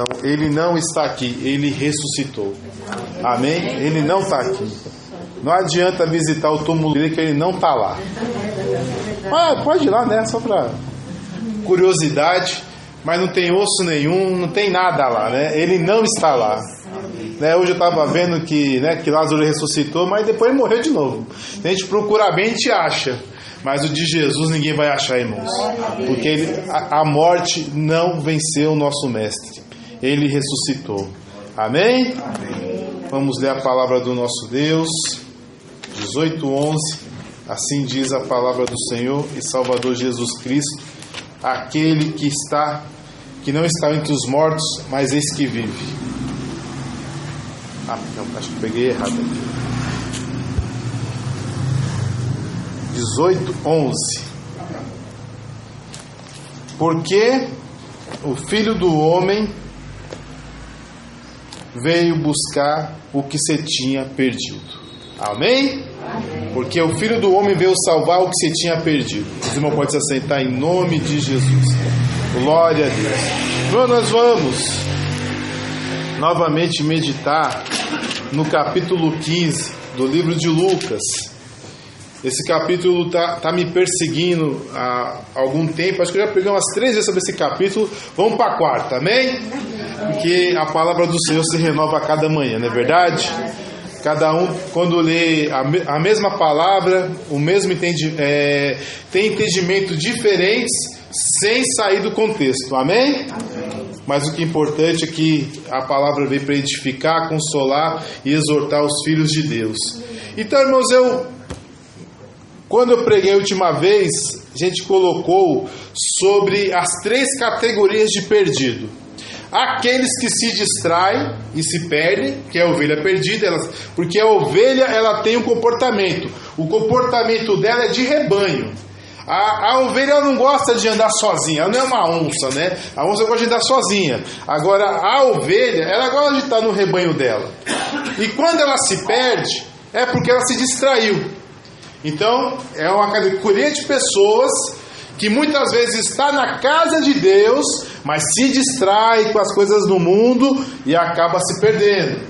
atenção, ele não está aqui, ele ressuscitou. Amém? Ele não está aqui. Não adianta visitar o túmulo dele que ele não está lá. Pode ir lá, né? Só para curiosidade, mas não tem osso nenhum, não tem nada lá, né? Ele não está lá. Né? Hoje eu estava vendo que Lázaro ressuscitou, mas depois ele morreu de novo. Se a gente procurar bem, a gente acha. Mas o de Jesus ninguém vai achar, irmãos. Porque a morte não venceu o nosso mestre. Ele ressuscitou. Amém? Vamos ler a palavra do nosso Deus. 18:11. Assim diz a palavra do Senhor e Salvador Jesus Cristo, aquele que não está entre os mortos, mas eis que vive. Não, acho que peguei errado aqui. 18:11. Porque o Filho do Homem veio buscar o que se tinha perdido. Amém? Porque o Filho do Homem veio salvar o que se tinha perdido. Os irmãos podem se assentar em nome de Jesus. Glória a Deus. Então nós vamos novamente meditar no capítulo 15 do livro de Lucas. Esse capítulo está me perseguindo há algum tempo. Acho que eu já preguei umas 3 vezes sobre esse capítulo. Vamos para a quarta, amém? Porque a palavra do Senhor se renova a cada manhã, não é verdade? Cada um, quando lê a mesma palavra, o mesmo tem entendimento diferentes, sem sair do contexto, amém? Mas o que é importante é que a palavra veio para edificar, consolar e exortar os filhos de Deus. Então, irmãos, quando eu preguei a última vez, a gente colocou sobre as 3 categorias de perdido. Aqueles que se distraem e se perdem, que é a ovelha perdida, porque a ovelha ela tem um comportamento. O comportamento dela é de rebanho. A ovelha ela não gosta de andar sozinha, ela não é uma onça, né? A onça gosta de andar sozinha. Agora, a ovelha, ela gosta de estar no rebanho dela. E quando ela se perde, é porque ela se distraiu. Então, é uma categoria de pessoas que muitas vezes está na casa de Deus, mas se distrai com as coisas do mundo e acaba se perdendo.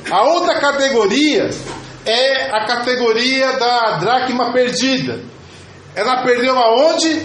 A outra categoria é a categoria da dracma perdida. Ela perdeu aonde?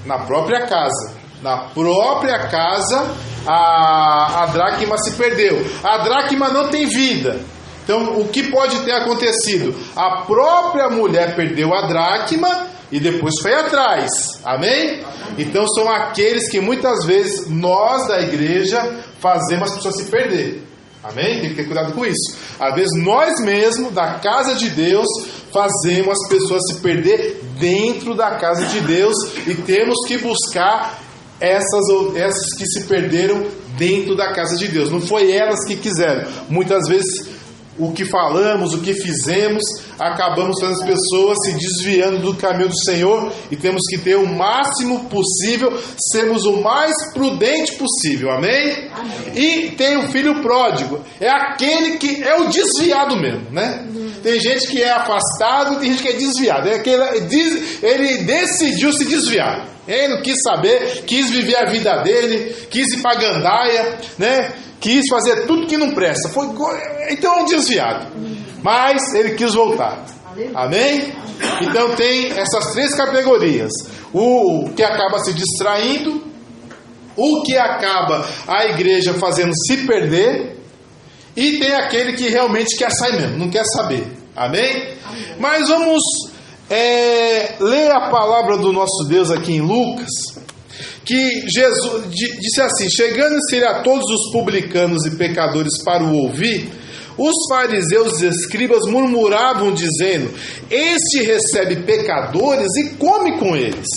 Na própria casa. Na própria casa a dracma se perdeu. A dracma não tem vida. Então, o que pode ter acontecido? A própria mulher perdeu a dracma e depois foi atrás. Amém? Então, são aqueles que muitas vezes nós da igreja fazemos as pessoas se perder. Amém? Tem que ter cuidado com isso. Às vezes nós mesmos, da casa de Deus, fazemos as pessoas se perder dentro da casa de Deus e temos que buscar essas que se perderam dentro da casa de Deus. Não foi elas que quiseram. Muitas vezes o que falamos, o que fizemos, acabamos fazendo as pessoas se desviando do caminho do Senhor, e temos que ter o máximo possível, sermos o mais prudente possível, amém? E tem o filho pródigo, é aquele que é o desviado mesmo, né? Tem gente que é afastado, tem gente que é desviado, ele decidiu se desviar. Ele não quis saber, quis viver a vida dele, quis ir para a gandaia, né? Quis fazer tudo que não presta. Então é um desviado. Mas ele quis voltar. Amém? Então tem essas 3 categorias. O que acaba se distraindo, o que acaba a igreja fazendo se perder, e tem aquele que realmente quer sair mesmo, não quer saber. Amém? Mas vamos ler a palavra do nosso Deus aqui em Lucas, que Jesus disse assim: chegando-se a todos os publicanos e pecadores para o ouvir, os fariseus e escribas murmuravam, dizendo: este recebe pecadores e come com eles.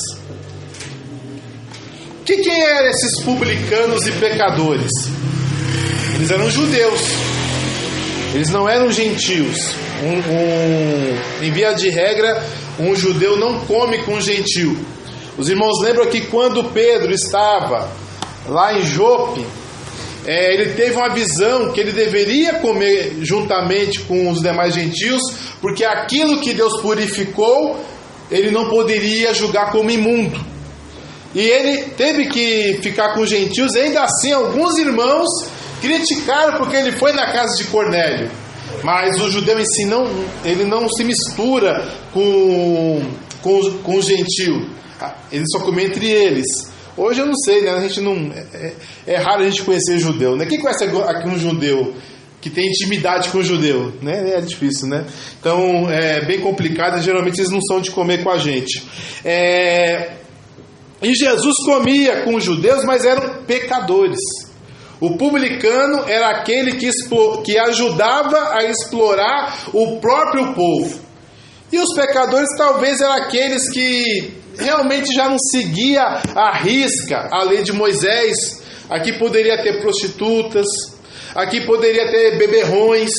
Quem eram esses publicanos e pecadores? Eles eram judeus, eles não eram gentios. Em via de regra, um judeu não come com um gentio. Os irmãos lembram que quando Pedro estava lá em Jope, ele teve uma visão que ele deveria comer juntamente com os demais gentios, porque aquilo que Deus purificou, ele não poderia julgar como imundo. e ele teve que ficar com os gentios. E ainda assim, alguns irmãos criticaram porque ele foi na casa de Cornélio. Mas o judeu em si ele não se mistura com o gentio. Ele só come entre eles. Hoje eu não sei, né? A gente não, é raro a gente conhecer judeu, né? Quem conhece aqui um judeu que tem intimidade com o judeu, né? É difícil, né? Então é bem complicado. Geralmente eles não são de comer com a gente. E Jesus comia com os judeus, mas eram pecadores. O publicano era aquele que ajudava a explorar o próprio povo. E os pecadores talvez eram aqueles que realmente já não seguia à risca a lei de Moisés. Aqui poderia ter prostitutas, aqui poderia ter beberrões,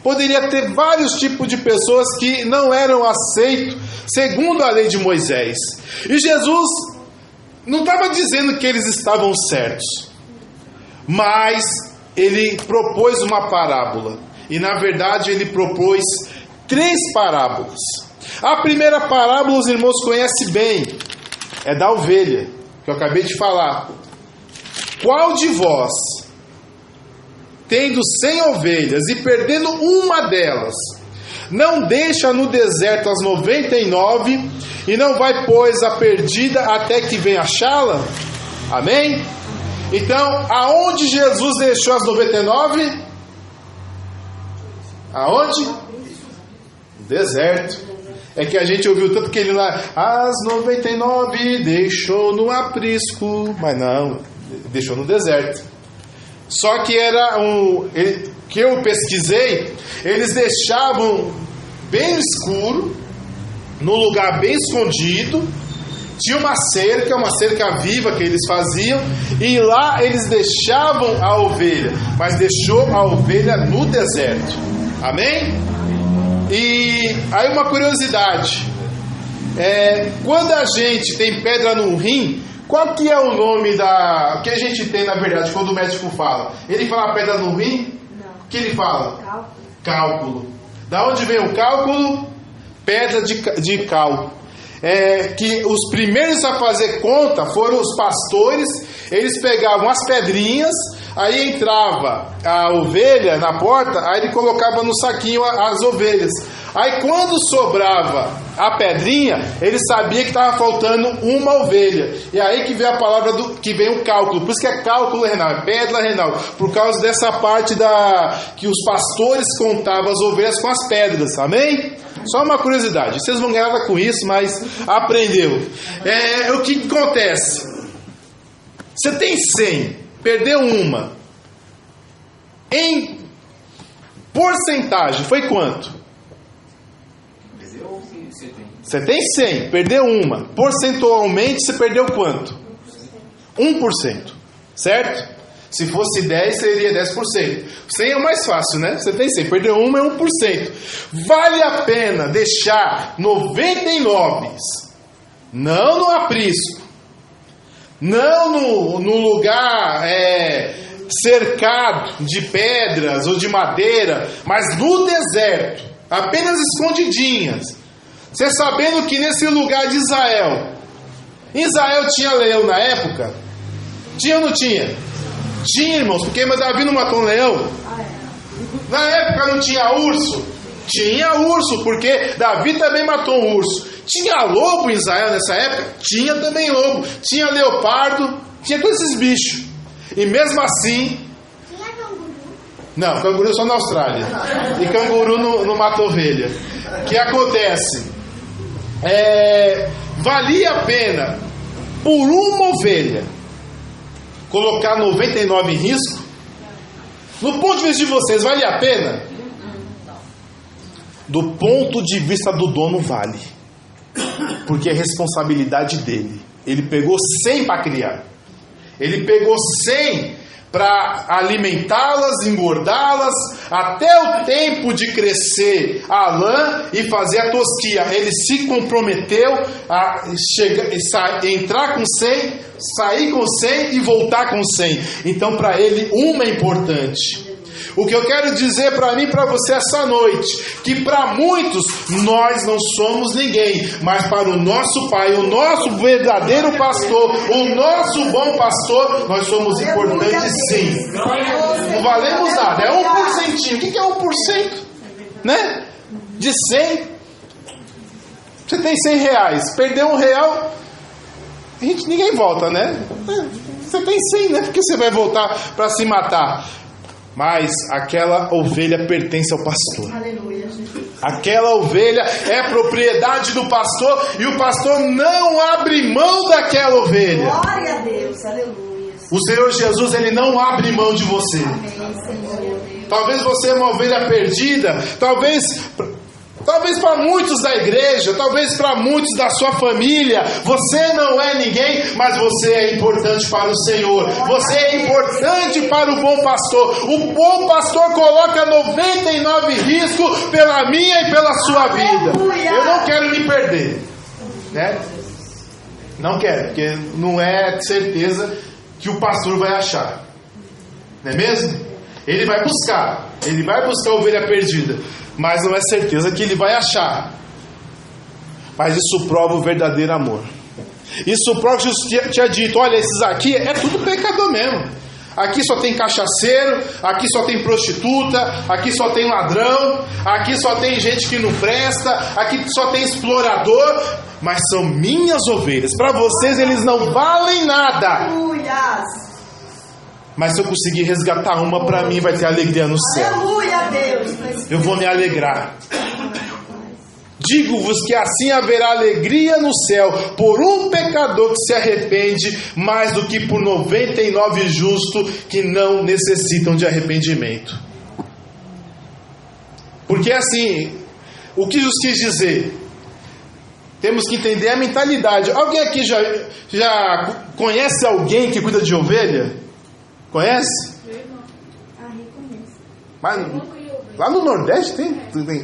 poderia ter vários tipos de pessoas que não eram aceitos segundo a lei de Moisés. E Jesus não estava dizendo que eles estavam certos, mas ele propôs uma parábola. E na verdade ele propôs 3 parábolas. A primeira parábola os irmãos conhecem bem, é da ovelha, que eu acabei de falar. Qual de vós, tendo 100 ovelhas e perdendo uma delas, não deixa no deserto as 99 e não vai, pois, a perdida até que venha achá-la? Amém? Então, aonde Jesus deixou as 99? Aonde? No deserto. É que a gente ouviu tanto que ele lá, as 99 deixou no aprisco, mas não, deixou no deserto. Só que era que eu pesquisei, eles deixavam bem escuro, no lugar bem escondido. Tinha uma cerca viva que eles faziam, e lá eles deixavam a ovelha, mas deixou a ovelha no deserto. Amém? E aí uma curiosidade, quando a gente tem pedra no rim, qual que é o nome que a gente tem na verdade quando o médico fala? Ele fala pedra no rim? Não. O que ele fala? Cálculo. Da onde vem o cálculo? Pedra de cal. Que os primeiros a fazer conta foram os pastores. Eles pegavam as pedrinhas, aí entrava a ovelha na porta, aí ele colocava no saquinho as ovelhas. Aí quando sobrava a pedrinha, ele sabia que estava faltando uma ovelha. E aí que vem a palavra que vem o cálculo. Por isso que é cálculo renal, é pedra renal. Por causa dessa parte que os pastores contavam as ovelhas com as pedras. Amém? Só uma curiosidade. Vocês vão ganhar nada com isso, mas aprendeu. O que acontece? Você tem 100, perdeu uma. Em porcentagem, foi quanto? Você tem 100, perdeu uma. Porcentualmente, você perdeu quanto? 1%. Certo? Se fosse 10, seria 10%. 100 é o mais fácil, né? Você tem 100, perdeu uma, é 1%. Vale a pena deixar 99, não no aprisco, não no lugar cercado de pedras ou de madeira, mas no deserto, apenas escondidinhas. Você sabendo que nesse lugar de Israel tinha leão na época? Tinha ou não tinha? Tinha, irmãos, porque Davi não matou um leão. Na época não tinha urso? Tinha urso, porque Davi também matou um urso. Tinha lobo em Israel nessa época? Tinha também lobo. Tinha leopardo, tinha todos esses bichos. E mesmo assim... Tinha canguru? Não, canguru só na Austrália. E canguru não mata ovelha. O que acontece? Valia a pena, por uma ovelha, colocar 99 em risco? No ponto de vista de vocês, vale a pena? Do ponto de vista do dono, vale. Porque é responsabilidade dele. Ele pegou 100 para criar. Ele pegou 100 para alimentá-las, engordá-las, até o tempo de crescer a lã e fazer a tosquia. Ele se comprometeu a entrar com 100, sair com 100 e voltar com 100. Então para ele uma é importante. O que eu quero dizer para mim e para você essa noite, que para muitos nós não somos ninguém, mas para o nosso Pai, o nosso verdadeiro pastor, o nosso bom pastor, nós somos importantes sim. Não valemos nada, é 1%. O que é 1%? Né? De 100. Você tem 100 reais, perdeu R$1, ninguém volta, né? Você tem 100, né? Porque você vai voltar para se matar. Mas aquela ovelha pertence ao pastor. Aleluia. Aquela ovelha é propriedade do pastor e o pastor não abre mão daquela ovelha. Glória a Deus, aleluia. O Senhor Jesus, Ele não abre mão de você. Amém, Senhor. Talvez você é uma ovelha perdida, talvez para muitos da igreja, talvez para muitos da sua família, você não é ninguém, mas você é importante para o Senhor. Você é importante para o bom pastor. O bom pastor coloca 99 riscos pela minha e pela sua vida. Eu não quero me perder, né? Não quero, porque não é certeza que o pastor vai achar, não é mesmo? Ele vai buscar a ovelha perdida, mas não é certeza que ele vai achar. Mas isso prova o verdadeiro amor. Isso prova que Jesus tinha dito: olha, esses aqui é tudo pecador mesmo. Aqui só tem cachaceiro, aqui só tem prostituta, aqui só tem ladrão, aqui só tem gente que não presta, aqui só tem explorador, mas são minhas ovelhas. Para vocês eles não valem nada. Mas se eu conseguir resgatar uma, para mim vai ter alegria no céu. Aleluia, Deus. Eu vou me alegrar. Digo-vos que assim haverá alegria no céu por um pecador que se arrepende, mais do que por 99 justos que não necessitam de arrependimento. Porque assim, o que Jesus quis dizer? Temos que entender a mentalidade. Alguém aqui já conhece alguém que cuida de ovelha? Conhece? Mas lá no Nordeste tem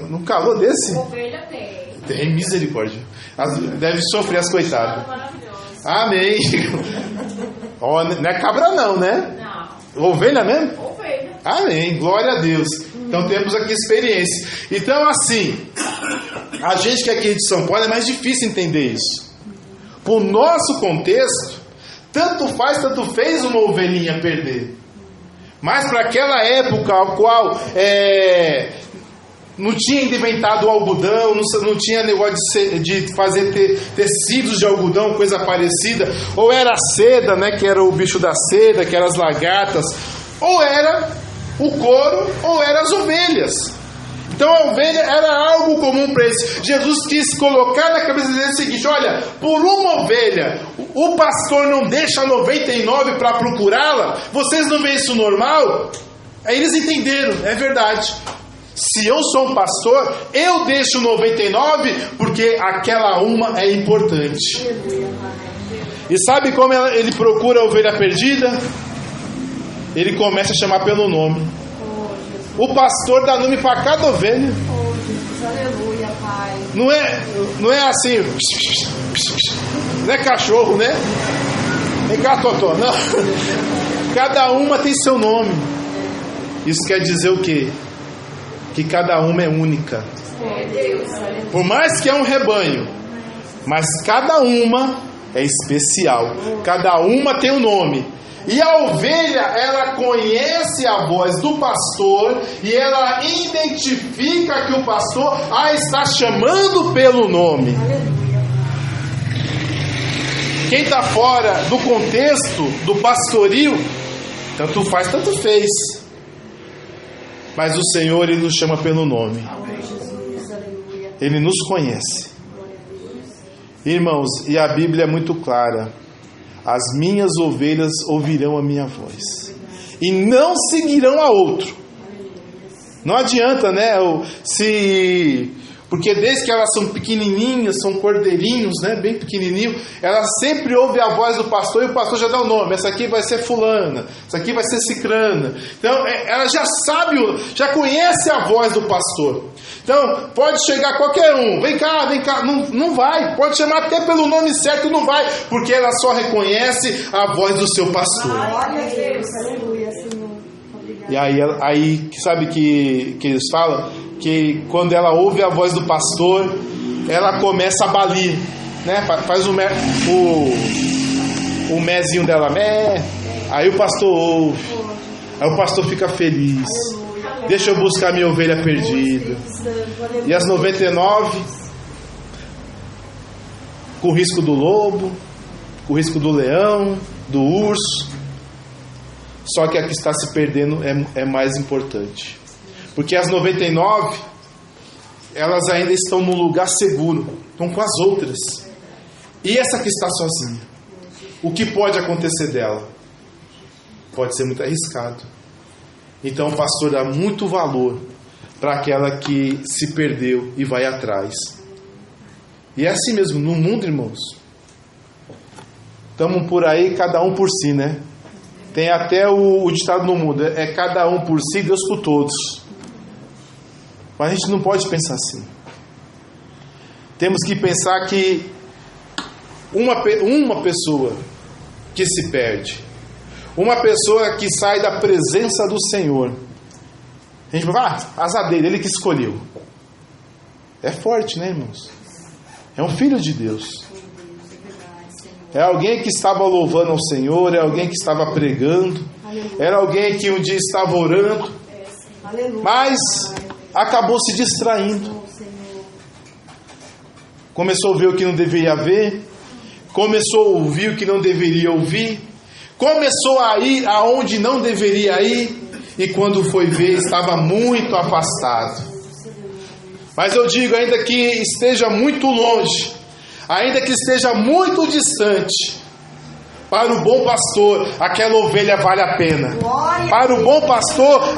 um calor desse? Ovelha tem. Tem misericórdia. Deve sofrer as coitadas. Amém. Oh, não é cabra não, né? Não. Ovelha mesmo? Ovelha. Amém. Glória a Deus. Então temos aqui experiência. Então assim, a gente que é aqui de São Paulo é mais difícil entender isso. Por nosso contexto, tanto faz, tanto fez uma ovelhinha perder. Mas para aquela época a qual não tinha inventado o algodão, não tinha negócio de fazer tecidos de algodão, coisa parecida, ou era a seda, né, que era o bicho da seda, que eram as lagartas, ou era o couro, ou eram as ovelhas. Então a ovelha era algo comum para eles. Jesus quis colocar na cabeça deles o seguinte: olha, por uma ovelha o pastor não deixa 99 para procurá-la. Vocês não veem isso normal? Aí eles entenderam, é verdade. Se eu sou um pastor, eu deixo 99 porque aquela uma é importante. E sabe como ele procura a ovelha perdida? Ele começa a chamar pelo nome. O pastor dá nome para cada ovelha. Aleluia, Pai. Não é assim, não é cachorro, né? É gatotó, não. Cada uma tem seu nome. Isso quer dizer o quê? Que cada uma é única. Por mais que é um rebanho, mas cada uma é especial. Cada uma tem um nome. E a ovelha, ela conhece a voz do pastor e ela identifica que o pastor a está chamando pelo nome. Quem está fora do contexto do pastoril, tanto faz, tanto fez. Mas o Senhor, Ele nos chama pelo nome. Ele nos conhece. Irmãos, e a Bíblia é muito clara: as minhas ovelhas ouvirão a minha voz e não seguirão a outro. Não adianta, né? Porque desde que elas são pequenininhas, são cordeirinhos, né? Bem pequenininho, elas sempre ouvem a voz do pastor e o pastor já dá o nome. Essa aqui vai ser fulana, essa aqui vai ser cicrana. Então ela já sabe, já conhece a voz do pastor. Então pode chegar qualquer um, vem cá, não vai. Pode chamar até pelo nome certo, não vai, porque ela só reconhece a voz do seu pastor. E aí sabe que eles falam? Que quando ela ouve a voz do pastor, ela começa a balir, né? Faz o mezinho dela, mé. Aí o pastor ouve. Aí o pastor fica feliz. Deixa eu buscar minha ovelha perdida. E as 99, com o risco do lobo, com o risco do leão, do urso. Só que a que está se perdendo é mais importante. Porque as 99, elas ainda estão no lugar seguro, estão com as outras. E essa que está sozinha, o que pode acontecer dela? Pode ser muito arriscado. Então o pastor dá muito valor para aquela que se perdeu e vai atrás. E é assim mesmo, no mundo, irmãos. Estamos por aí, cada um por si, né? Tem até o ditado no mundo, é cada um por si, Deus por todos. Mas a gente não pode pensar assim. Temos que pensar que uma pessoa que se perde, uma pessoa que sai da presença do Senhor, a gente vai azar dele, ele que escolheu. É forte, né, irmãos? É um filho de Deus. É alguém que estava louvando ao Senhor, é alguém que estava pregando, era alguém que um dia estava orando, mas acabou se distraindo. Começou a ver o que não deveria ver, começou a ouvir o que não deveria ouvir, começou a ir aonde não deveria ir, e quando foi ver, estava muito afastado. Mas eu digo, ainda que esteja muito longe, ainda que esteja muito distante, para o bom pastor, aquela ovelha vale a pena. Para o bom pastor,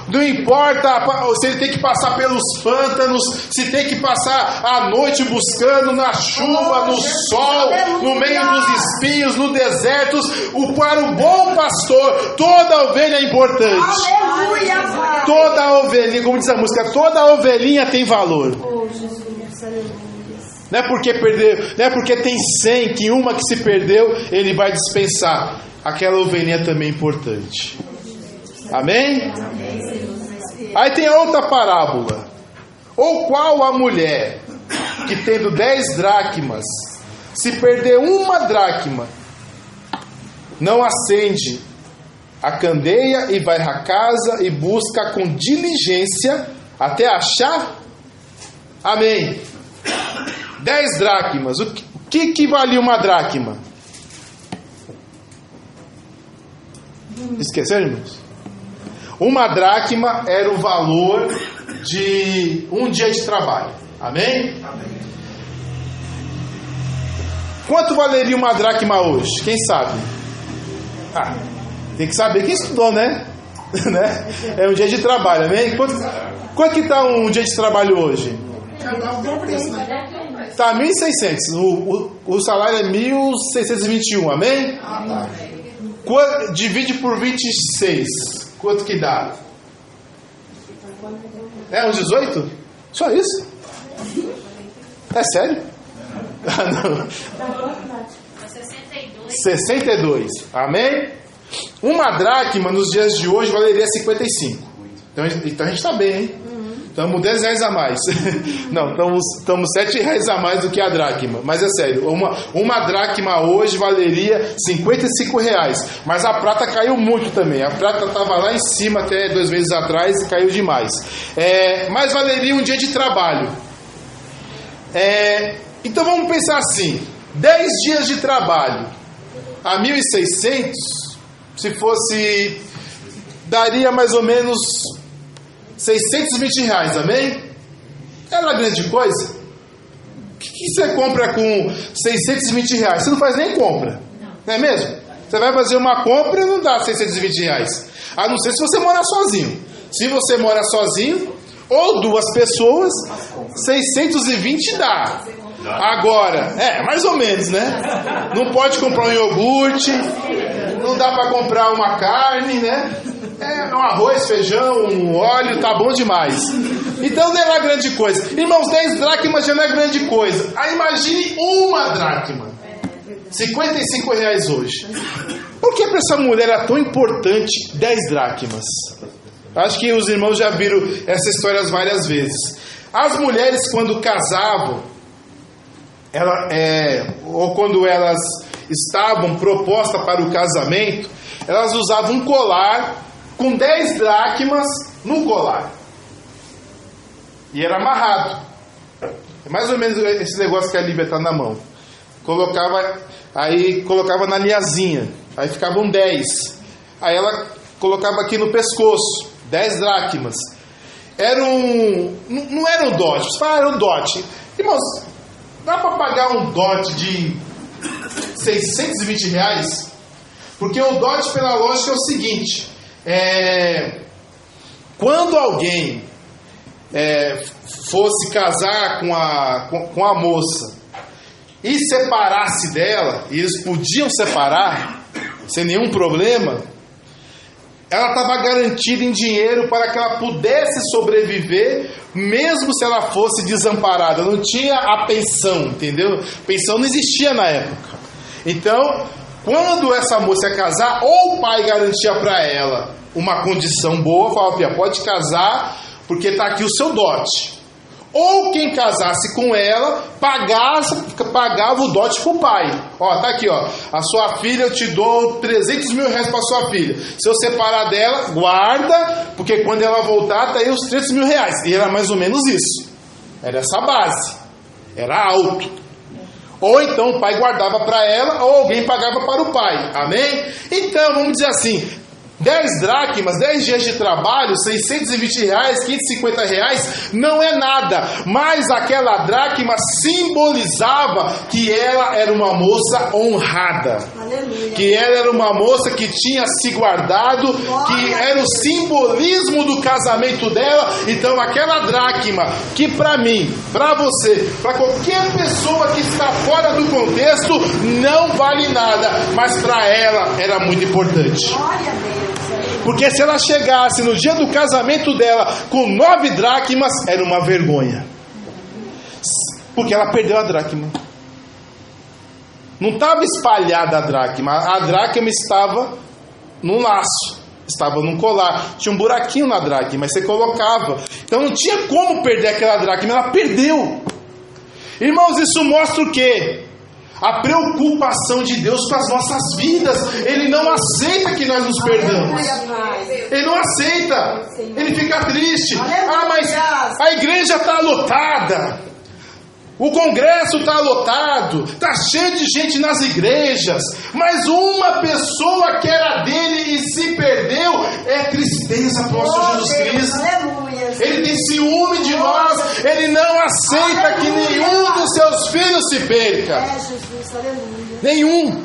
não importa se ele tem que passar pelos pântanos, se tem que passar a noite buscando na chuva, no sol, no meio dos espinhos, no deserto. Para o bom pastor, toda ovelha é importante. Toda ovelhinha, como diz a música, toda ovelhinha tem valor. Não é porque perdeu, não é porque tem 100 que uma que se perdeu ele vai dispensar. Aquela ovelhinha também é importante. Amém? Aí tem a outra parábola. Ou qual a mulher que tendo 10 dracmas, se perder uma dracma, não acende a candeia e vai à casa e busca com diligência até achar? Amém. 10 dracmas. O que valia uma dracma? Esqueceram, irmãos? Uma dracma era o valor de um dia de trabalho. Amém? Amém. Quanto valeria uma dracma hoje? Quem sabe? Tem que saber quem estudou, né? É um dia de trabalho. Amém? Quanto que está um dia de trabalho hoje? Está 1.600. O salário é 1.621, amém? Divide por 26. Quanto que dá? É uns 18? Só isso? É sério? Não. 62. Amém? Uma dracma nos dias de hoje valeria 55. Então a gente está bem, hein? Estamos 10 reais a mais. Não, estamos 7 reais a mais do que a dracma. Mas é sério, uma dracma hoje valeria 55 reais. Mas a prata caiu muito também. A prata estava lá em cima até 2 meses atrás e caiu demais. Mas valeria um dia de trabalho. Então vamos pensar assim: 10 dias de trabalho a 1.600, se fosse, daria mais ou menos 620 reais, amém? É uma grande coisa? O que você compra com 620 reais? Você não faz nem compra, não é mesmo? Você vai fazer uma compra e não dá 620 reais. A não ser se você mora sozinho. Se você mora sozinho, ou 2 pessoas, 620 dá. Agora, mais ou menos, né? Não pode comprar um iogurte, não dá para comprar uma carne, né? Um arroz, feijão, um óleo, tá bom demais. Então não é uma grande coisa. Irmãos, 10 dracmas já não é grande coisa. Aí imagine uma dracma. 55 reais hoje. Por que para essa mulher era tão importante 10 dracmas? Acho que os irmãos já viram essa história várias vezes. As mulheres, quando casavam, ou quando elas estavam propostas para o casamento, elas usavam um colar com 10 dracmas no colar. E era amarrado. É mais ou menos esse negócio que a Lívia está na mão. Colocava na linhazinha. Aí ficavam 10. Aí ela colocava aqui no pescoço. 10 dracmas. Não era um dote. Você fala, era um dote. Irmãos, dá para pagar um dote de R$620? Porque o dote, pela lógica, é o seguinte. Quando alguém fosse casar com a moça e separasse dela, e eles podiam separar sem nenhum problema, ela estava garantida em dinheiro para que ela pudesse sobreviver, mesmo se ela fosse desamparada. Não tinha a pensão, entendeu? Pensão não existia na época. Então, quando essa moça ia casar, ou o pai garantia para ela uma condição boa, falava, pode casar, porque está aqui o seu dote. Ou quem casasse com ela, pagava o dote para o pai. Ó, tá aqui, ó. A sua filha, eu te dou R$300 mil para sua filha. Se eu separar dela, guarda, porque quando ela voltar, tá aí os R$300 mil. E era mais ou menos isso. Era essa base. Era alto. Ou então o pai guardava para ela, ou alguém pagava para o pai. Amém? Então, vamos dizer assim, 10 dracmas, 10 dias de trabalho, R$620, R$550, não é nada. Mas aquela dracma simbolizava que ela era uma moça honrada. Aleluia. Que ela era uma moça que tinha se guardado, que era o simbolismo do casamento dela. Então aquela dracma, que para mim, para você, para qualquer pessoa que está fora do contexto, não vale nada, mas para ela era muito importante. Glória a Deus. Porque se ela chegasse no dia do casamento dela com 9 dracmas, era uma vergonha. Porque ela perdeu a dracma. Não estava espalhada a dracma estava num laço, estava num colar, tinha um buraquinho na dracma, mas você colocava. Então não tinha como perder aquela dracma, ela perdeu. Irmãos, isso mostra o quê? A preocupação de Deus com as nossas vidas. Ele não aceita que nós nos perdamos. Ele não aceita. Ele fica triste. Mas a igreja está lotada. O congresso está lotado. Está cheio de gente nas igrejas. Mas uma pessoa que era dele e se perdeu, é tristeza para o nosso Jesus Cristo. Ele tem ciúme de nós. Ele não aceita que nenhum dos seus filhos se perca. Jesus, aleluia. Nenhum.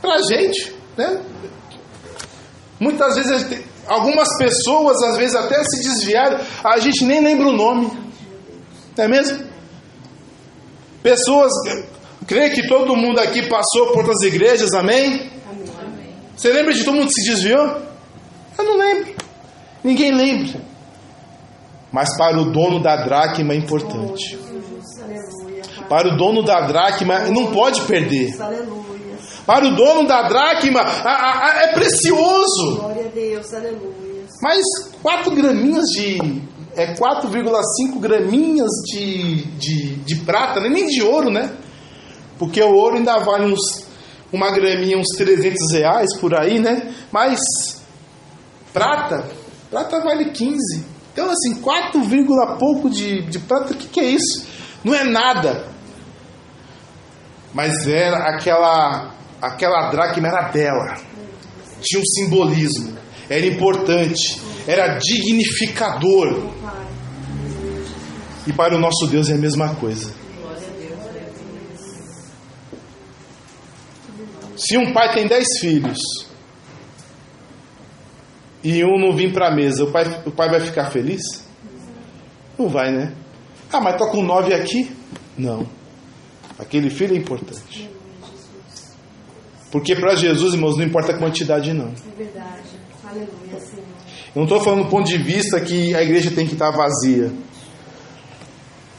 Pra gente, né? Muitas vezes, algumas pessoas, às vezes até se desviaram, a gente nem lembra o nome. Não é mesmo? Pessoas, creio que todo mundo aqui passou por outras igrejas, amém? Amém. Você lembra de todo mundo que se desviou? Eu não lembro. Ninguém lembra. Mas para o dono da dracma é importante. Para o dono da dracma não pode perder. Para o dono da dracma é precioso. Glória a Deus, aleluia. Mas 4,5 graminhas de prata, nem de ouro, né? Porque o ouro ainda vale uma graminha, uns R$300 por aí, né? Mas prata vale 15. Então assim, 4, pouco de prata, o que é isso? Não é nada. Mas era aquela dracma era dela. Tinha um simbolismo. Era importante. Era dignificador. E para o nosso Deus é a mesma coisa. Se um pai tem 10 filhos e um não vir para a mesa, o pai vai ficar feliz? Não vai, né? Ah, mas estou com 9 aqui? Não. Aquele filho é importante. Porque para Jesus, irmãos, não importa a quantidade, não. É verdade. Aleluia, Senhor. Eu não estou falando do ponto de vista que a igreja tem que estar vazia.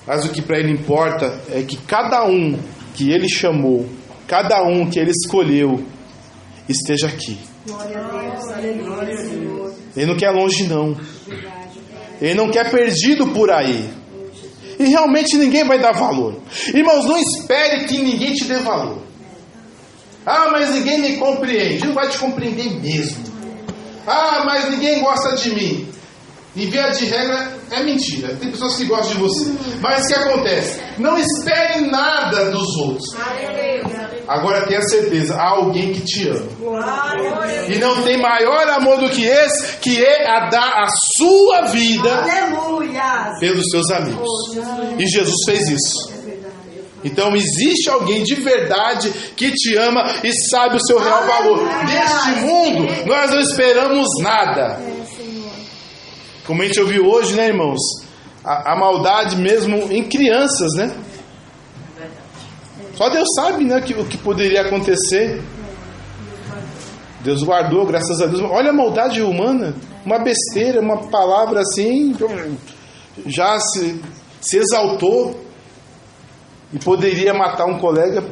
Mas o que para ele importa é que cada um que ele chamou, cada um que ele escolheu, esteja aqui. Glória a Deus, aleluia, Senhor. Ele não quer longe, não. Ele não quer perdido por aí. E realmente ninguém vai dar valor. Irmãos, não espere que ninguém te dê valor. Ah, mas ninguém me compreende. Não vai te compreender mesmo. Ah, mas ninguém gosta de mim. Em via de regra, é mentira. Tem pessoas que gostam de você. Mas o que acontece? Não espere nada dos outros. Agora tenha certeza, há alguém que te ama. E não tem maior amor do que esse, que é a dar a sua vida pelos seus amigos. E Jesus fez isso. Então existe alguém de verdade que te ama e sabe o seu real valor. Neste mundo, nós não esperamos nada. Como a gente ouviu hoje, né, irmãos? A maldade mesmo em crianças, né? Só Deus sabe, né, o que poderia acontecer. Deus guardou, graças a Deus. Olha a maldade humana. Uma besteira, uma palavra assim, já se exaltou e poderia matar um colega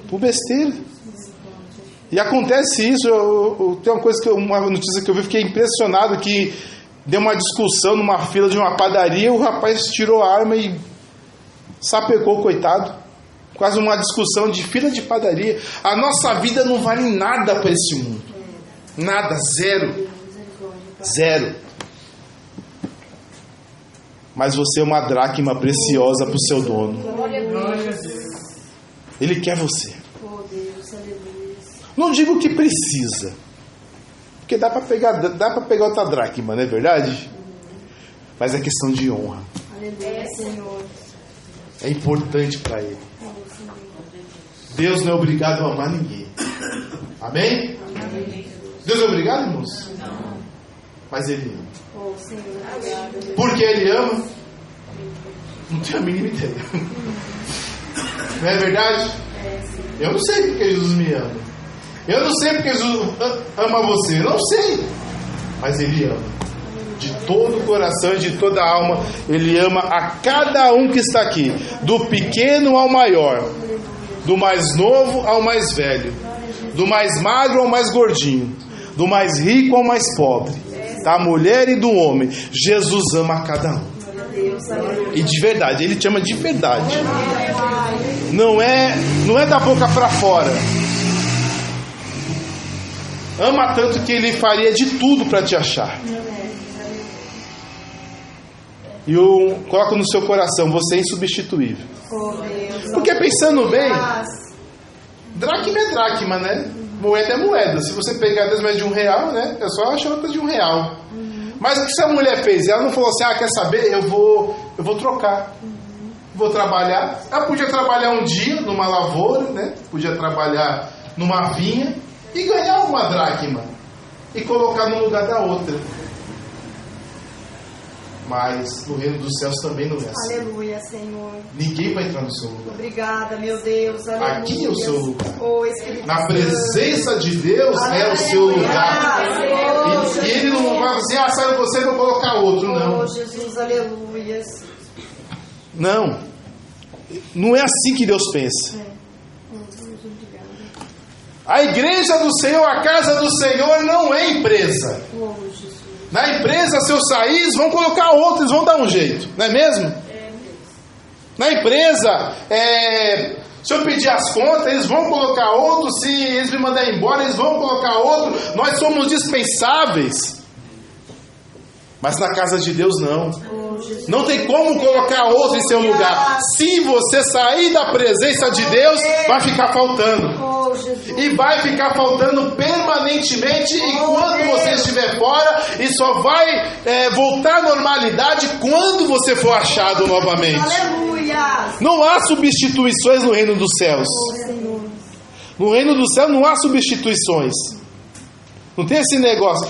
por besteira. E acontece isso. Tem uma notícia que eu vi, fiquei impressionado, que deu uma discussão numa fila de uma padaria, o rapaz tirou a arma e sapecou o coitado. Quase uma discussão de fila de padaria. A nossa vida não vale nada para esse mundo. Nada, zero. Zero. Mas você é uma dracma preciosa para o seu dono. Ele quer você. Não digo que precisa, porque dá para pegar outra dracma, não é verdade? Mas é questão de honra. É importante para ele. Deus não é obrigado a amar ninguém. Amém? Deus é obrigado, irmãos? Não. Mas Ele ama. Por que Ele ama? Não tenho a mínima ideia. Não é verdade? Eu não sei porque Jesus me ama. Eu não sei porque Jesus ama você. Eu não sei. Mas Ele ama. De todo o coração e de toda a alma. Ele ama a cada um que está aqui. Do pequeno ao maior. Do mais novo ao mais velho. Do mais magro ao mais gordinho. Do mais rico ao mais pobre. Da mulher e do homem. Jesus ama a cada um. E de verdade. Ele te ama de verdade. Não é da boca para fora. Ama tanto que Ele faria de tudo para te achar. E eu coloco no seu coração, você é insubstituível. Porque pensando bem, dracma é dracma, né? Moeda é moeda. Se você pegar 10 moedas de R$1, né? É só achar outra de R$1. Mas o que essa mulher fez? Ela não falou assim, quer saber? Eu vou trocar. Vou trabalhar. Ela podia trabalhar um dia numa lavoura, né? Podia trabalhar numa vinha e ganhar uma dracma. E colocar no lugar da outra. Mas no reino dos céus também não é assim. Aleluia, Senhor. Ninguém vai entrar no seu lugar. Obrigada, meu Deus. Aleluia. Aqui é o seu lugar. Na presença de Deus é o seu lugar. E Ele não vai dizer, sai você, vou colocar outro. Não. Jesus, aleluia. Não. Não é assim que Deus pensa. A igreja do Senhor, a casa do Senhor não é empresa. Na empresa, seus saíres vão colocar outros, vão dar um jeito, não é mesmo? Na empresa, se eu pedir as contas, eles vão colocar outro. Se eles me mandarem embora, eles vão colocar outro. Nós somos dispensáveis. Mas na casa de Deus não. Não tem como colocar outro em seu lugar. Se você sair da presença de Deus, vai ficar faltando. E vai ficar faltando permanentemente enquanto você estiver fora. E só vai voltar à normalidade quando você for achado novamente. Não há substituições no reino dos céus. No reino dos céus não há substituições. Não tem esse negócio.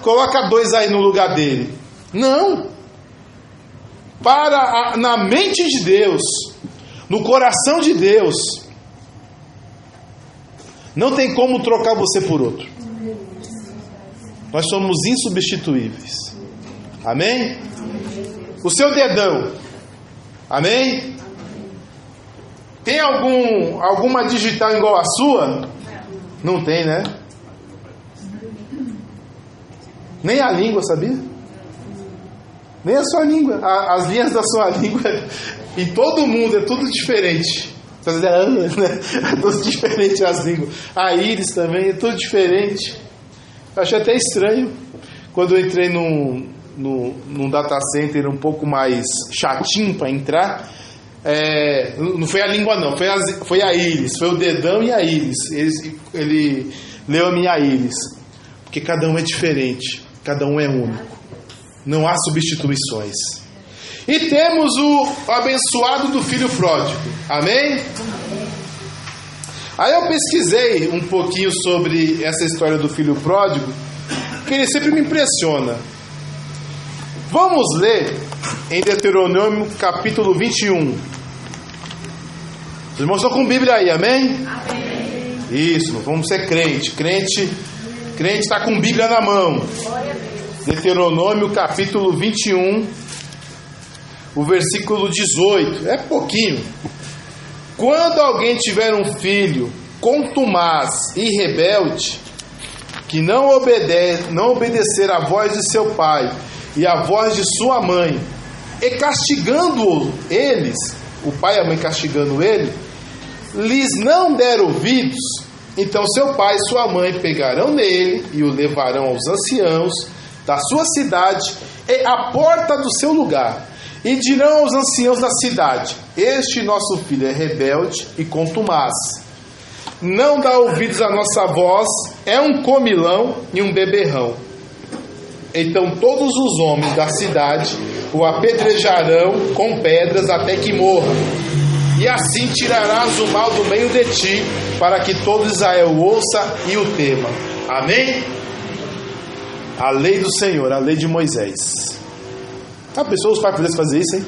Coloca 2 aí no lugar dele. Não. Na mente de Deus, no coração de Deus, não tem como trocar você por outro. Nós somos insubstituíveis. Amém? O seu dedão. Amém? Tem alguma digital igual a sua? Não tem, né? Nem a língua, sabia? Nem a sua língua. As linhas da sua língua, em todo mundo, é tudo diferente. É tudo diferente as línguas. A íris também, é tudo diferente. Eu achei até estranho. Quando eu entrei num data center um pouco mais chatinho para entrar, não foi a língua não, foi a íris, foi o dedão e a íris. Ele leu a minha íris. Porque cada um é diferente, cada um é único. Não há substituições. E temos o abençoado do filho pródigo. Amém? Aí eu pesquisei um pouquinho sobre essa história do filho pródigo, porque ele sempre me impressiona. Vamos ler em Deuteronômio capítulo 21. Os irmãos estão com Bíblia aí, amém? Amém. Isso, vamos ser crente. Crente está com Bíblia na mão. Deuteronômio capítulo 21, o versículo 18. É pouquinho. Quando alguém tiver um filho contumaz e rebelde, que não obedecer à voz de seu pai e à voz de sua mãe, e castigando eles, o pai e a mãe castigando ele, lhes não der ouvidos, então seu pai e sua mãe pegarão nele e o levarão aos anciãos da sua cidade e à porta do seu lugar, e dirão aos anciãos da cidade: este nosso filho é rebelde e contumaz, não dá ouvidos à nossa voz, é um comilão e um beberrão. Então todos os homens da cidade o apedrejarão com pedras até que morra, e assim tirarás o mal do meio de ti, para que todo Israel ouça e o tema. Amém? A lei do Senhor, a lei de Moisés. A pessoa, os pais pudessem fazer isso, hein?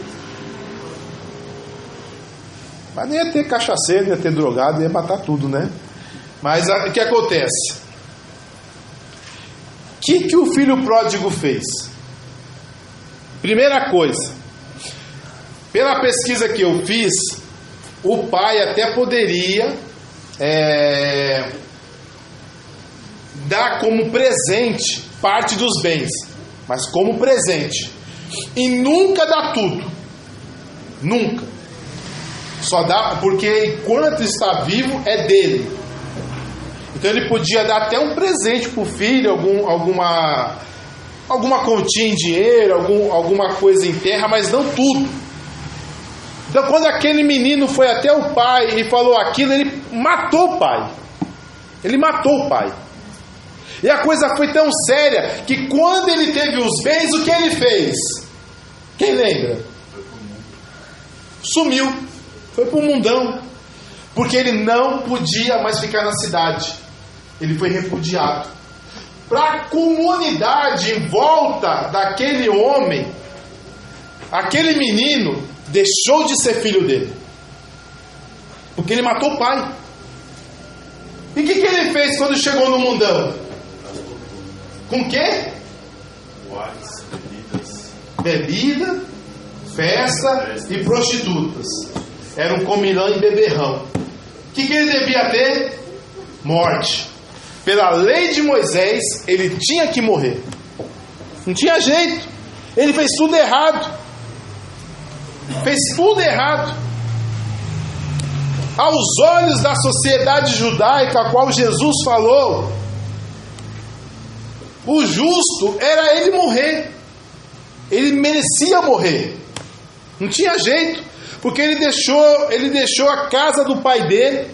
Mas nem ia ter cachaceiro, ia ter drogado, ia matar tudo, né? Mas o que acontece? O que o filho pródigo fez? Primeira coisa, pela pesquisa que eu fiz, o pai até poderia dar como presente parte dos bens, mas como presente, e nunca dá tudo, nunca, só dá porque enquanto está vivo é dele. Então ele podia dar até um presente para o filho, alguma continha em dinheiro, alguma coisa em terra, mas não tudo. Então quando aquele menino foi até o pai e falou aquilo, ele matou o pai. Ele matou o pai. E a coisa foi tão séria que quando ele teve os bens, o que ele fez? Quem lembra? Sumiu. Foi para o mundão. Porque ele não podia mais ficar na cidade. Ele foi repudiado. Para a comunidade em volta daquele homem, aquele menino deixou de ser filho dele. Porque ele matou o pai. E o que ele fez quando chegou no mundão? Com o quê? Bebida, festa e prostitutas. Era um comilão e beberrão. O que ele devia ter? Morte. Pela lei de Moisés, ele tinha que morrer. Não tinha jeito. Ele fez tudo errado. Fez tudo errado. Aos olhos da sociedade judaica a qual Jesus falou, o justo era ele morrer. Ele merecia morrer. Não tinha jeito. Porque ele deixou a casa do pai dele,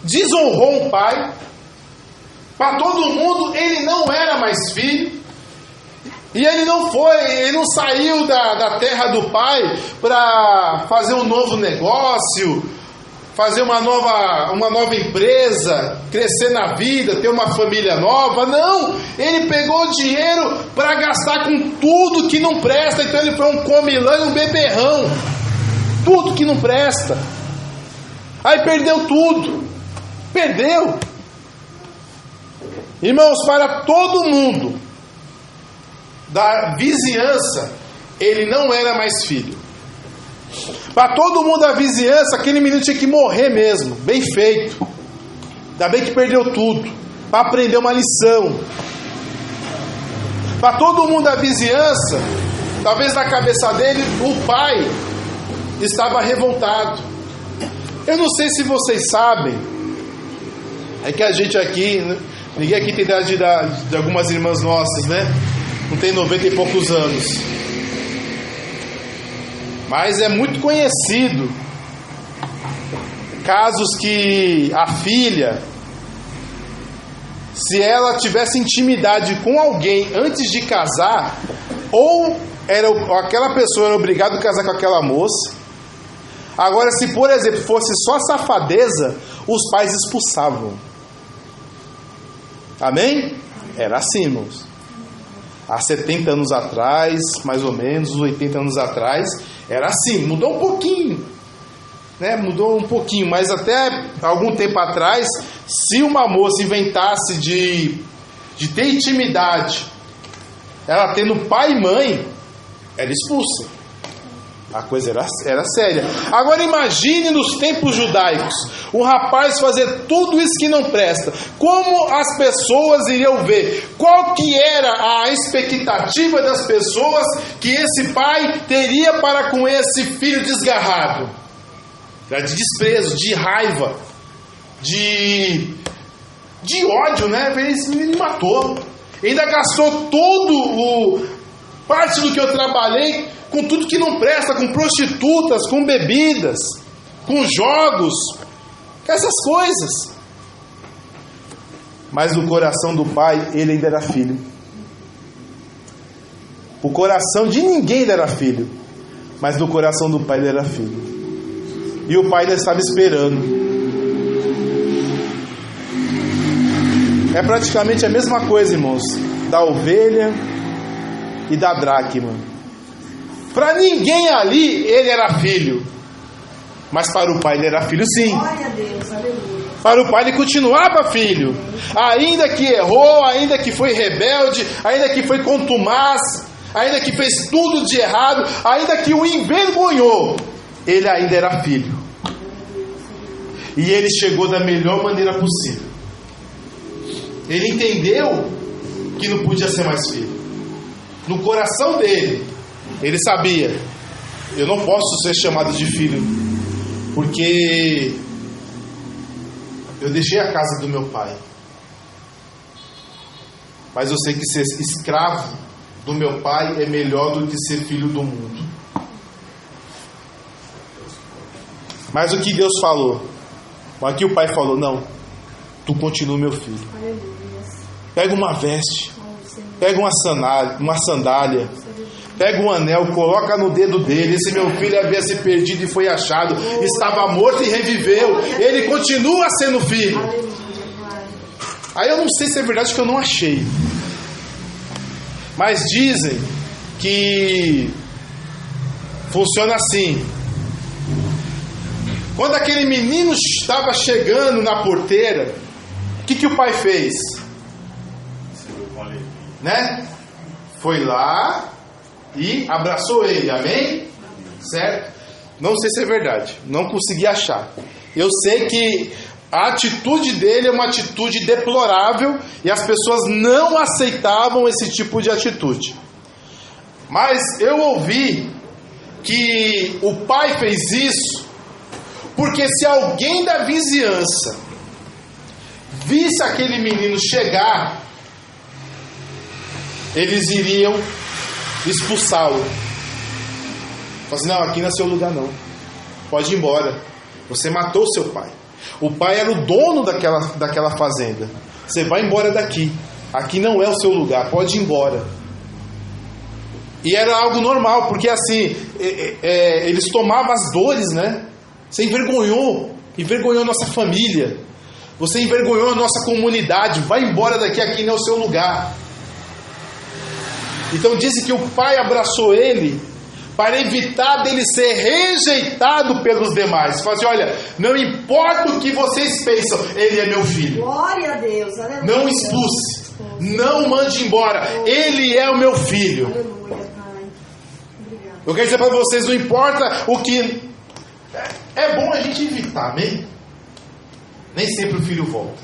desonrou o pai. Para todo mundo ele não era mais filho. E ele não saiu da terra do pai para fazer um novo negócio, fazer uma nova empresa, crescer na vida, ter uma família nova. Não, ele pegou dinheiro para gastar com tudo que não presta. Então ele foi um comilão e um beberrão. Tudo que não presta. Aí perdeu tudo. Perdeu. Irmãos, para todo mundo da vizinhança, ele não era mais filho. Para todo mundo da vizinhança, aquele menino tinha que morrer mesmo, bem feito. Ainda bem que perdeu tudo, para aprender uma lição. Para todo mundo da vizinhança, talvez na cabeça dele, o pai estava revoltado. Eu não sei se vocês sabem, é que a gente aqui, ninguém aqui tem idade de algumas irmãs nossas, né? Não tem 90 e poucos anos. Mas é muito conhecido casos que a filha, se ela tivesse intimidade com alguém antes de casar, ou aquela pessoa era obrigada a casar com aquela moça. Agora, se por exemplo fosse só safadeza, os pais expulsavam. Amém? Era assim, irmãos. Há 70 anos atrás, mais ou menos, 80 anos atrás, era assim. Mudou um pouquinho, né? Mudou um pouquinho, mas até algum tempo atrás, se uma moça inventasse de ter intimidade, ela tendo pai e mãe, era expulsa. A coisa era séria. Agora imagine nos tempos judaicos, um rapaz fazer tudo isso que não presta. Como as pessoas iriam ver? Qual que era a expectativa das pessoas que esse pai teria para com esse filho desgarrado? Era de desprezo, de raiva, de ódio, né? Esse menino me matou. Ainda gastou parte do que eu trabalhei com tudo que não presta, com prostitutas, com bebidas, com jogos, com essas coisas. Mas no coração do pai, ele ainda era filho. O coração de ninguém ainda era filho, mas no coração do pai ele era filho. E o pai ainda estava esperando. É praticamente a mesma coisa, irmãos, da ovelha e da dracma. Para ninguém ali ele era filho, mas para o pai ele era filho sim. Glória a Deus, aleluia. Para o pai ele continuava filho, ainda que errou, ainda que foi rebelde, ainda que foi contumaz, ainda que fez tudo de errado, ainda que o envergonhou, ele ainda era filho. E ele chegou da melhor maneira possível. Ele entendeu que não podia ser mais filho. No coração dele, ele sabia: eu não posso ser chamado de filho, porque eu deixei a casa do meu pai. Mas eu sei que ser escravo do meu pai é melhor do que ser filho do mundo. Mas o que Deus falou? Aqui o pai falou: não, tu continua meu filho. Pega uma veste, pega uma sandália, pega um anel, coloca no dedo dele. Esse meu filho havia se perdido e foi achado, estava morto e reviveu. Ele continua sendo filho. Aí eu não sei se é verdade, que eu não achei, mas dizem que funciona assim. Quando aquele menino estava chegando na porteira, o que o pai fez? Né? Foi lá e abraçou ele, amém? Certo? Não sei se é verdade, não consegui achar. Eu sei que a atitude dele é uma atitude deplorável e as pessoas não aceitavam esse tipo de atitude. Mas eu ouvi que o pai fez isso porque se alguém da vizinhança visse aquele menino chegar, eles iriam expulsá-lo. Falaram assim: não, aqui não é seu lugar não, pode ir embora, você matou seu pai. O pai era o dono daquela fazenda. Você vai embora daqui, aqui não é o seu lugar, pode ir embora. E era algo normal, porque assim, eles tomavam as dores, né? Você envergonhou a nossa família, você envergonhou a nossa comunidade, vai embora daqui, aqui não é o seu lugar. Então dizem que o pai abraçou ele para evitar dele ser rejeitado pelos demais. Fala assim: olha, não importa o que vocês pensam, ele é meu filho. Glória a Deus, aleluia. Não expulse, não mande embora, ele é o meu filho. Aleluia, Pai. Obrigado. Eu quero dizer para vocês, não importa o que... É bom a gente evitar, amém? nem sempre o filho volta.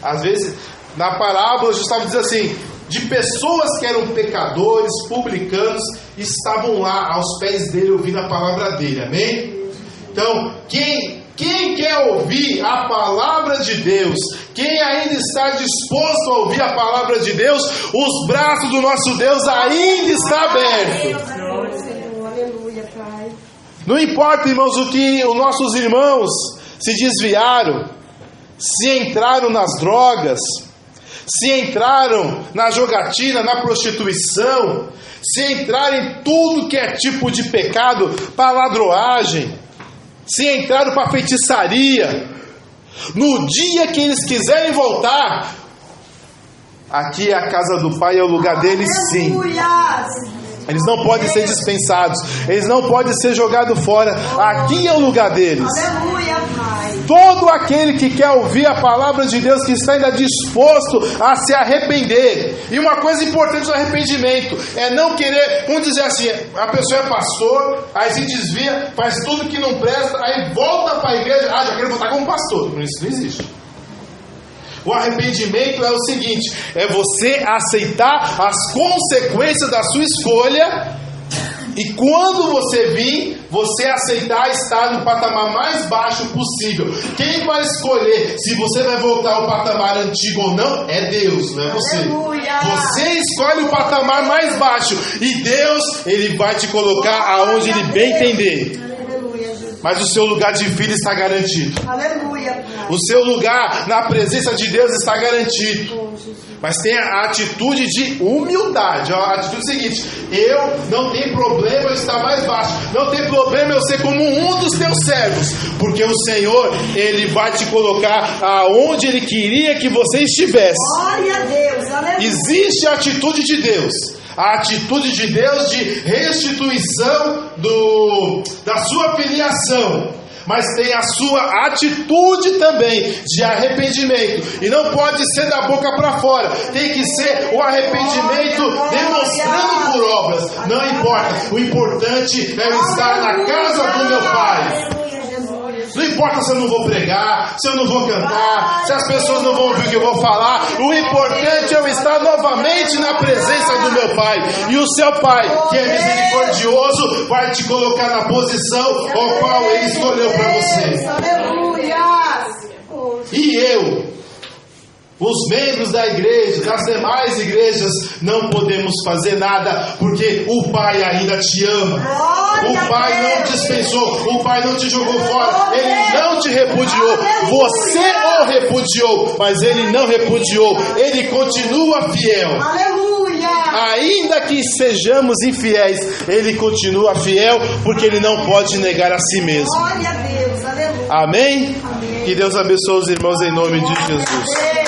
Às vezes, na parábola, Jesus estava dizendo assim, de pessoas que eram pecadores, publicanos, estavam lá aos pés dele ouvindo a palavra dele, amém? Então, quem quer ouvir a palavra de Deus, quem ainda está disposto a ouvir a palavra de Deus, os braços do nosso Deus ainda estão abertos. Aleluia, Pai. Não importa, irmãos, o que os nossos irmãos se desviaram, se entraram nas drogas, se entraram na jogatina, na prostituição, se entraram em tudo que é tipo de pecado, para ladroagem, se entraram para feitiçaria, no dia que eles quiserem voltar, aqui é a casa do Pai, é o lugar deles, sim. Eles não podem ser dispensados, eles não podem ser jogados fora, aqui é o lugar deles. Aleluia, Pai. Todo aquele que quer ouvir a palavra de Deus, que está ainda disposto a se arrepender. E uma coisa importante do arrependimento é não querer, vamos dizer assim, a pessoa é pastor, aí se desvia, faz tudo que não presta, aí volta para a igreja, já quero voltar como pastor. Isso não existe. O arrependimento é o seguinte, é você aceitar as consequências da sua escolha, e quando você vir, você aceitar estar no patamar mais baixo possível. Quem vai escolher se você vai voltar ao patamar antigo ou não, é Deus, não é você. Aleluia. Você escolhe o patamar mais baixo, e Deus, Ele vai te colocar aonde Ele bem entender. Aleluia, Jesus. Mas o seu lugar de filho está garantido. Aleluia, Pai. O seu lugar na presença de Deus está garantido. Mas tem a atitude de humildade. A atitude seguinte: eu não tenho problema eu estar mais baixo, não tem problema eu ser como um dos teus servos, porque o Senhor, Ele vai te colocar aonde Ele queria que você estivesse. Glória a Deus, aleluia. Existe a atitude de Deus, a atitude de Deus de restituição da sua filiação. Mas tem a sua atitude também de arrependimento. E não pode ser da boca para fora. Tem que ser o arrependimento demonstrando por obras. Não importa. O importante é eu estar na casa do meu Pai. Não importa se eu não vou pregar, se eu não vou cantar, se as pessoas não vão ouvir o que eu vou falar. O importante é eu estar novamente na presença do meu Pai. E o seu Pai, que é misericordioso, vai te colocar na posição ao qual Ele escolheu para você. E os membros da igreja, das demais igrejas, não podemos fazer nada, porque o Pai ainda te ama. O Pai não te dispensou, o Pai não te jogou fora, Ele não te repudiou. Você o repudiou, mas Ele não repudiou, Ele continua fiel. Ainda que sejamos infiéis, Ele continua fiel, porque Ele não pode negar a si mesmo. Glória a Deus, aleluia. Amém? Que Deus abençoe os irmãos em nome de Jesus.